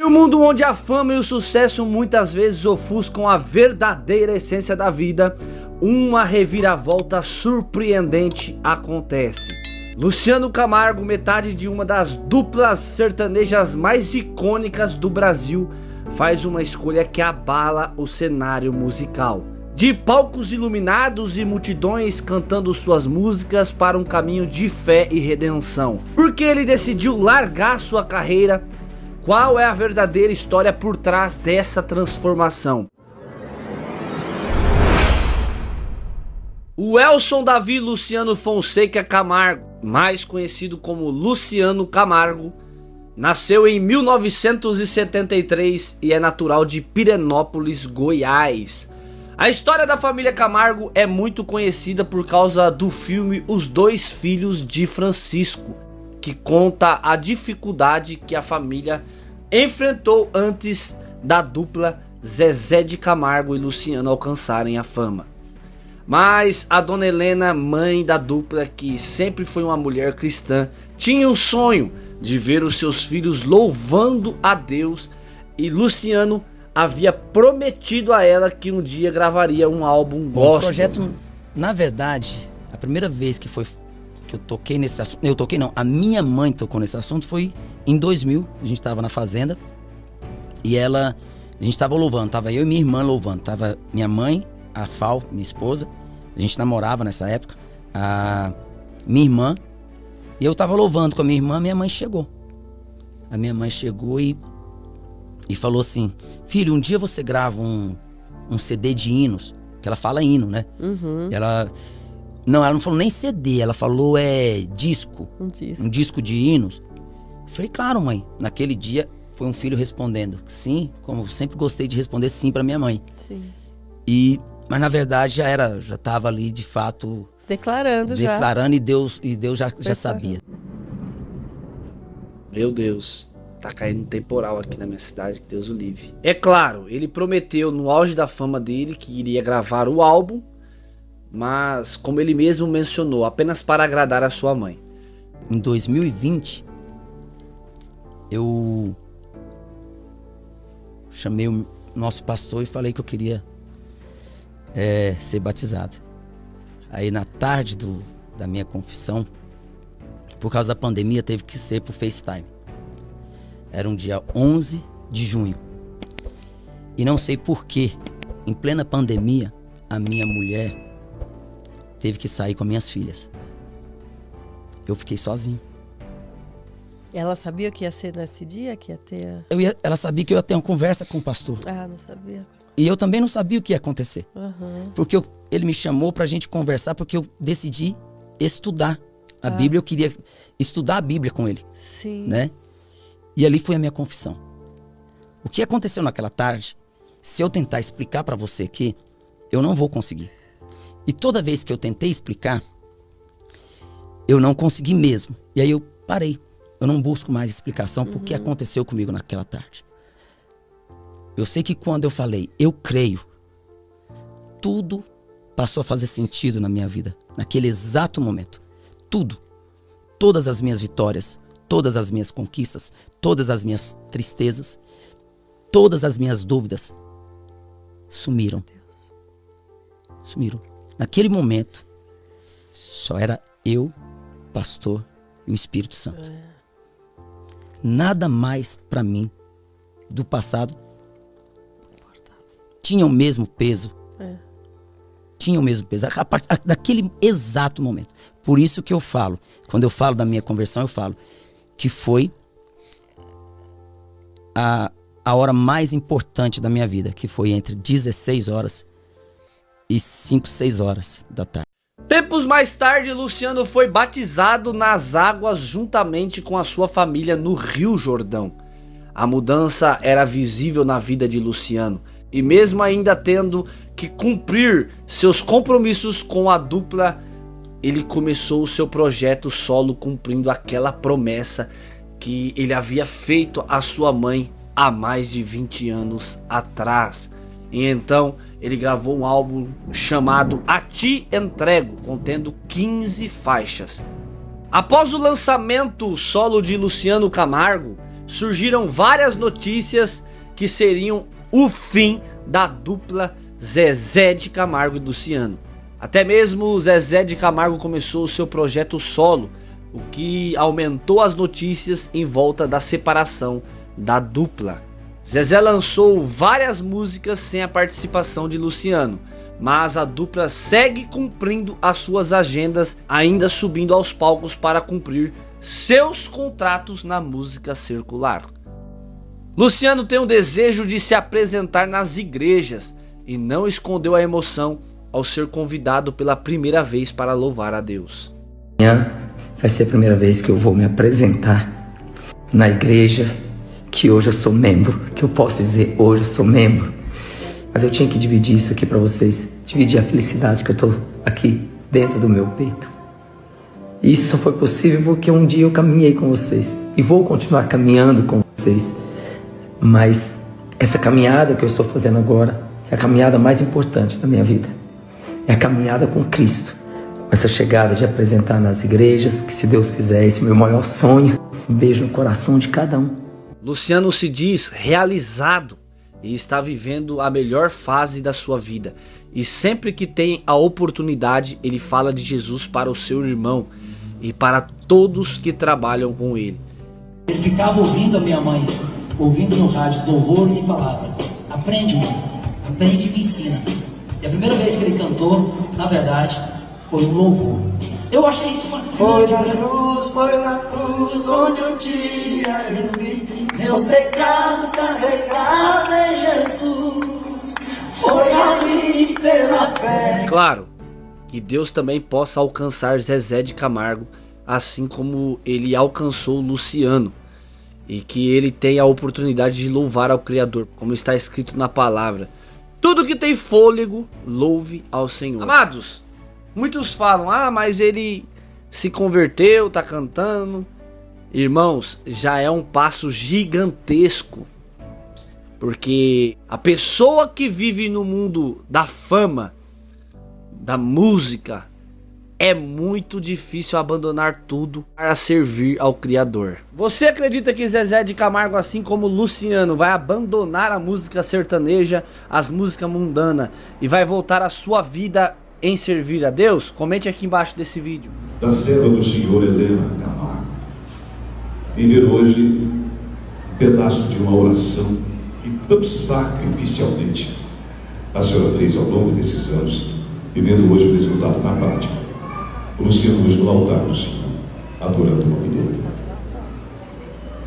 No mundo onde a fama e o sucesso muitas vezes ofuscam a verdadeira essência da vida, uma reviravolta surpreendente acontece. Luciano Camargo, metade de uma das duplas sertanejas mais icônicas do Brasil, faz uma escolha que abala o cenário musical. De palcos iluminados e multidões cantando suas músicas para um caminho de fé e redenção. Por que ele decidiu largar sua carreira? Qual é a verdadeira história por trás dessa transformação? O Elson Davi Luciano Fonseca Camargo, mais conhecido como Luciano Camargo, nasceu em 1973 e é natural de Pirenópolis, Goiás. A história da família Camargo é muito conhecida por causa do filme Os Dois Filhos de Francisco, que conta a dificuldade que a família enfrentou antes da dupla Zezé de Camargo e Luciano alcançarem a fama. Mas a dona Helena, mãe da dupla, que sempre foi uma mulher cristã, tinha um sonho de ver os seus filhos louvando a Deus, e Luciano havia prometido a ela que um dia gravaria um álbum gospel. O projeto, na verdade, a primeira vez que eu toquei nesse assunto, a minha mãe tocou nesse assunto foi em 2000, a gente estava na fazenda e a gente estava louvando, tava eu e minha irmã louvando, tava minha mãe, a Fal, minha esposa, a gente namorava nessa época, a minha irmã, e eu tava louvando com a minha irmã. Minha mãe chegou. A minha mãe chegou e falou assim: filho, um dia você grava um CD de hinos, que ela fala hino, né? Uhum. Ela não falou nem CD, ela falou disco, um disco de hinos. Eu falei, claro, mãe. Naquele dia foi um filho respondendo sim, como eu sempre gostei de responder sim pra minha mãe. Sim. Mas na verdade já estava ali de fato declarando e Deus já sabia. Meu Deus, tá caindo um temporal aqui na minha cidade, que Deus o livre. É claro, ele prometeu no auge da fama dele que iria gravar o álbum, mas como ele mesmo mencionou, apenas para agradar a sua mãe. Em 2020, eu chamei o nosso pastor e falei que eu queria ser batizado. Aí na tarde da minha confissão, por causa da pandemia, teve que ser por FaceTime. Era um dia 11 de junho. E não sei por que, em plena pandemia, a minha mulher teve que sair com as minhas filhas. Eu fiquei sozinho. Ela sabia o que ia ser nesse dia? Que ia ter... Ela sabia que eu ia ter uma conversa com o pastor. Ah, não sabia. E eu também não sabia o que ia acontecer. Uhum. Porque ele me chamou pra gente conversar, porque eu decidi estudar a Bíblia. Eu queria estudar a Bíblia com ele. Sim. Né? E ali foi a minha confissão. O que aconteceu naquela tarde, se eu tentar explicar pra você aqui, eu não vou conseguir. E toda vez que eu tentei explicar, eu não consegui mesmo. E aí eu parei. Eu não busco mais explicação por que aconteceu comigo naquela tarde. Eu sei que quando eu falei, eu creio, tudo passou a fazer sentido na minha vida, naquele exato momento. Tudo. Todas as minhas vitórias, todas as minhas conquistas, todas as minhas tristezas, todas as minhas dúvidas sumiram. Sumiram. Naquele momento, só era eu, pastor e o Espírito Santo. Nada mais para mim do passado tinha o mesmo peso. Tinha o mesmo peso. A partir daquele exato momento. Por isso que eu falo, quando eu falo da minha conversão, eu falo que foi a hora mais importante da minha vida, que foi entre 16 horas e 5, 6 horas da tarde. Tempos mais tarde, Luciano foi batizado nas águas juntamente com a sua família no Rio Jordão. A mudança era visível na vida de Luciano, e mesmo ainda tendo que cumprir seus compromissos com a dupla, ele começou o seu projeto solo, cumprindo aquela promessa que ele havia feito à sua mãe há mais de 20 anos atrás. E então ele gravou um álbum chamado A Ti Entrego, contendo 15 faixas. Após o lançamento solo de Luciano Camargo, surgiram várias notícias que seriam o fim da dupla Zezé de Camargo e Luciano. Até mesmo Zezé de Camargo começou o seu projeto solo, o que aumentou as notícias em volta da separação da dupla. Zezé lançou várias músicas sem a participação de Luciano, mas a dupla segue cumprindo as suas agendas, ainda subindo aos palcos para cumprir seus contratos na música circular. Luciano tem o desejo de se apresentar nas igrejas e não escondeu a emoção ao ser convidado pela primeira vez para louvar a Deus. Amanhã vai ser a primeira vez que eu vou me apresentar na igreja que hoje eu sou membro, que eu posso dizer hoje eu sou membro. Mas eu tinha que dividir isso aqui para vocês, dividir a felicidade que eu tô aqui dentro do meu peito. E isso só foi possível porque um dia eu caminhei com vocês e vou continuar caminhando com vocês. Mas essa caminhada que eu estou fazendo agora é a caminhada mais importante da minha vida. É a caminhada com Cristo. Essa chegada de apresentar nas igrejas, que se Deus quiser, esse é o meu maior sonho. Um beijo no coração de cada um. Luciano se diz realizado e está vivendo a melhor fase da sua vida. E sempre que tem a oportunidade, ele fala de Jesus para o seu irmão e para todos que trabalham com ele. Ele ficava ouvindo a minha mãe, ouvindo no rádio os louvores e falava: aprende, mãe, aprende e me ensina. E a primeira vez que ele cantou, na verdade, foi um louvor. Eu achei isso uma foi na cruz onde um dia eu vi meus pecados carregados em Jesus. Foi ali pela fé. Claro, que Deus também possa alcançar Zezé de Camargo, assim como ele alcançou Luciano. E que ele tenha a oportunidade de louvar ao Criador, como está escrito na palavra. Tudo que tem fôlego, louve ao Senhor. Amados, muitos falam, mas ele se converteu, tá cantando. Irmãos, já é um passo gigantesco. Porque a pessoa que vive no mundo da fama, da música, é muito difícil abandonar tudo para servir ao Criador. Você acredita que Zezé de Camargo, assim como Luciano, vai abandonar a música sertaneja, as músicas mundanas, e vai voltar a sua vida em servir a Deus? Comente aqui embaixo desse vídeo. Da serva do senhor Helena Camargo, em ver hoje um pedaço de uma oração que tão sacrificialmente a senhora fez ao longo desses anos, e vendo hoje o resultado na prática. O Luciano hoje no altar do Senhor, adorando o nome dele.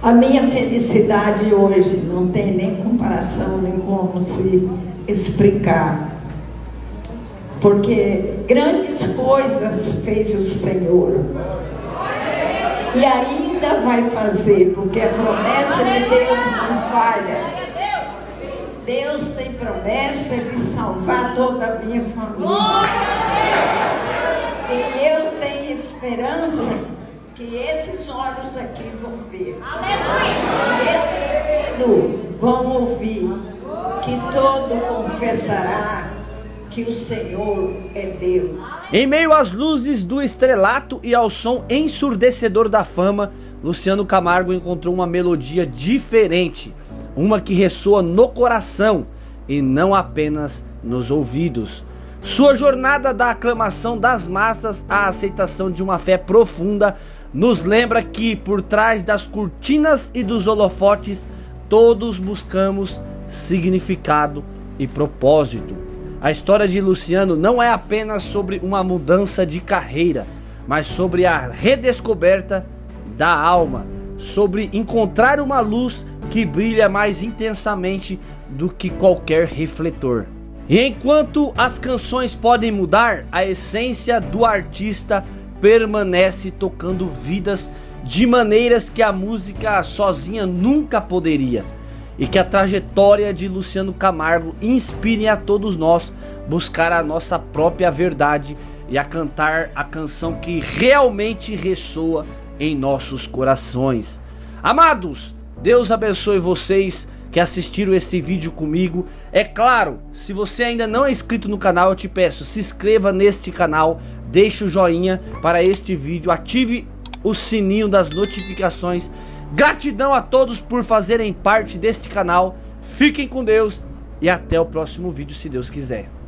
A minha felicidade hoje não tem nem comparação, nem como se explicar. Porque grandes coisas fez o Senhor. E ainda vai fazer, porque a promessa de Deus não falha. Deus tem promessa de salvar toda a minha família. E eu tenho esperança que esses olhos aqui vão ver. E esses ouvidos vão ouvir. Que todo confessará que o Senhor é Deus. Em meio às luzes do estrelato e ao som ensurdecedor da fama, Luciano Camargo encontrou uma melodia diferente. Uma que ressoa no coração e não apenas nos ouvidos. Sua jornada da aclamação das massas à aceitação de uma fé profunda nos lembra que por trás das cortinas e dos holofotes todos buscamos significado e propósito. A história de Luciano não é apenas sobre uma mudança de carreira, mas sobre a redescoberta da alma, sobre encontrar uma luz que brilha mais intensamente do que qualquer refletor. E enquanto as canções podem mudar, a essência do artista permanece tocando vidas de maneiras que a música sozinha nunca poderia. E que a trajetória de Luciano Camargo inspire a todos nós buscar a nossa própria verdade e a cantar a canção que realmente ressoa em nossos corações. Amados, Deus abençoe vocês que assistiram esse vídeo comigo. É claro, se você ainda não é inscrito no canal, eu te peço, se inscreva neste canal, deixe o joinha para este vídeo, ative o sininho das notificações, Gratidão a todos por fazerem parte deste canal. Fiquem com Deus e até o próximo vídeo, se Deus quiser.